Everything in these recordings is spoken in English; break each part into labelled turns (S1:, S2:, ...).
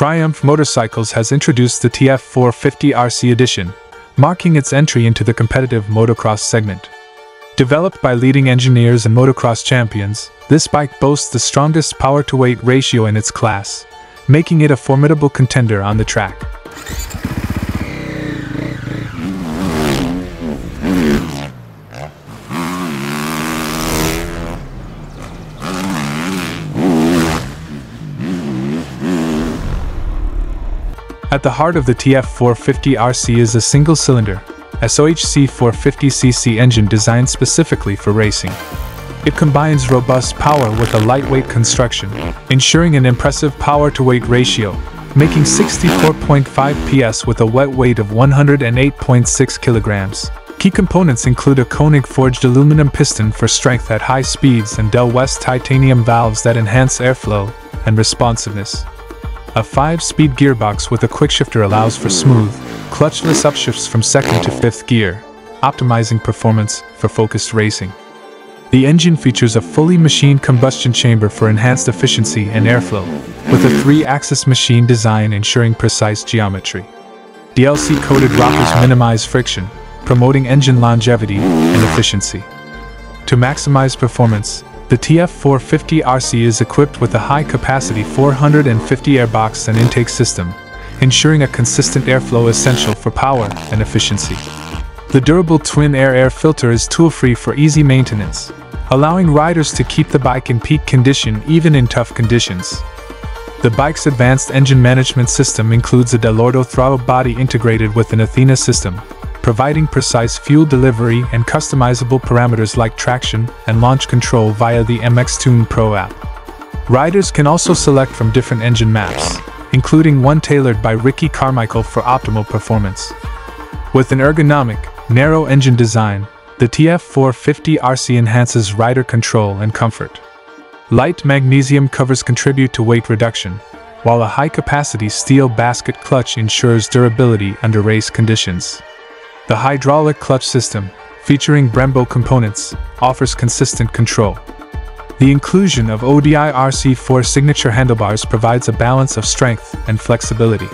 S1: Triumph Motorcycles has introduced the TF450RC edition, marking its entry into the competitive motocross segment. Developed by leading engineers and motocross champions, this bike boasts the strongest power-to-weight ratio in its class, making it a formidable contender on the track. At the heart of the TF450RC is a single-cylinder, SOHC 450cc engine designed specifically for racing. It combines robust power with a lightweight construction, ensuring an impressive power-to-weight ratio, making 64.5 PS with a wet weight of 108.6 kilograms. Key components include a Koenig-forged aluminum piston for strength at high speeds and Del West titanium valves that enhance airflow and responsiveness. A 5-speed gearbox with a quickshifter allows for smooth, clutchless upshifts from 2nd to 5th gear, optimizing performance for focused racing. The engine features a fully machined combustion chamber for enhanced efficiency and airflow, with a 3-axis machine design ensuring precise geometry. DLC-coated rockers minimize friction, promoting engine longevity and efficiency. To maximize performance, the TF450RC is equipped with a high-capacity 450 airbox and intake system, ensuring a consistent airflow essential for power and efficiency. The durable twin-air air filter is tool-free for easy maintenance, allowing riders to keep the bike in peak condition even in tough conditions. The bike's advanced engine management system includes a Dellorto throttle body integrated with an Athena system, providing precise fuel delivery and customizable parameters like traction and launch control via the MX-Tune Pro app. Riders can also select from different engine maps, including one tailored by Ricky Carmichael for optimal performance. With an ergonomic, narrow engine design, the TF450RC enhances rider control and comfort. Light magnesium covers contribute to weight reduction, while a high-capacity steel basket clutch ensures durability under race conditions. The hydraulic clutch system, featuring Brembo components, offers consistent control. The inclusion of ODI RC4 signature handlebars provides a balance of strength and flexibility.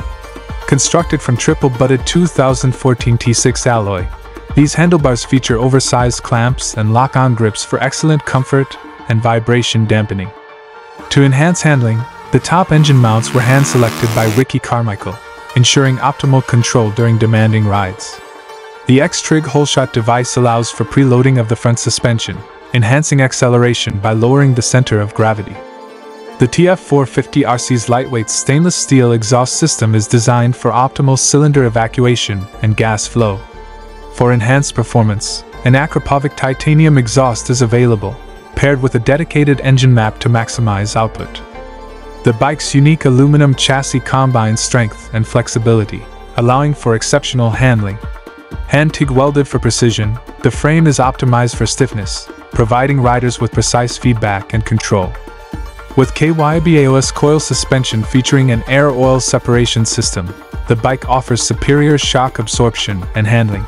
S1: Constructed from triple-butted 2014 T6 alloy, these handlebars feature oversized clamps and lock-on grips for excellent comfort and vibration dampening. To enhance handling, the top engine mounts were hand-selected by Ricky Carmichael, ensuring optimal control during demanding rides. The X-Trig holeshot device allows for preloading of the front suspension, enhancing acceleration by lowering the center of gravity. The TF450RC's lightweight stainless steel exhaust system is designed for optimal cylinder evacuation and gas flow. For enhanced performance, an Akrapovic titanium exhaust is available, paired with a dedicated engine map to maximize output. The bike's unique aluminum chassis combines strength and flexibility, allowing for exceptional handling. Hand-TIG welded for precision, the frame is optimized for stiffness, providing riders with precise feedback and control. With KYBAOS coil suspension featuring an air-oil separation system, the bike offers superior shock absorption and handling.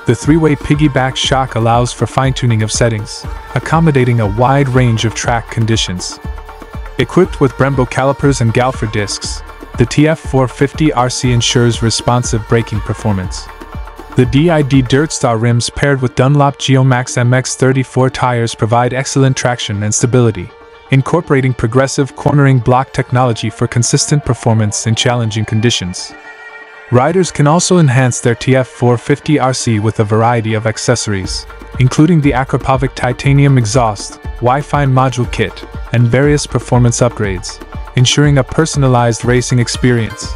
S1: The 3-way piggyback shock allows for fine-tuning of settings, accommodating a wide range of track conditions. Equipped with Brembo calipers and Galfer discs, the TF450RC ensures responsive braking performance. The DID Dirtstar rims paired with Dunlop Geomax MX34 tires provide excellent traction and stability, incorporating progressive cornering block technology for consistent performance in challenging conditions. Riders can also enhance their TF450RC with a variety of accessories, including the Akrapovic titanium exhaust, Wi-Fi module kit, and various performance upgrades, ensuring a personalized racing experience.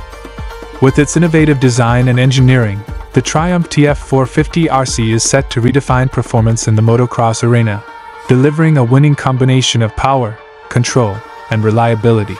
S1: With its innovative design and engineering, the Triumph TF450RC is set to redefine performance in the motocross arena, delivering a winning combination of power, control, and reliability.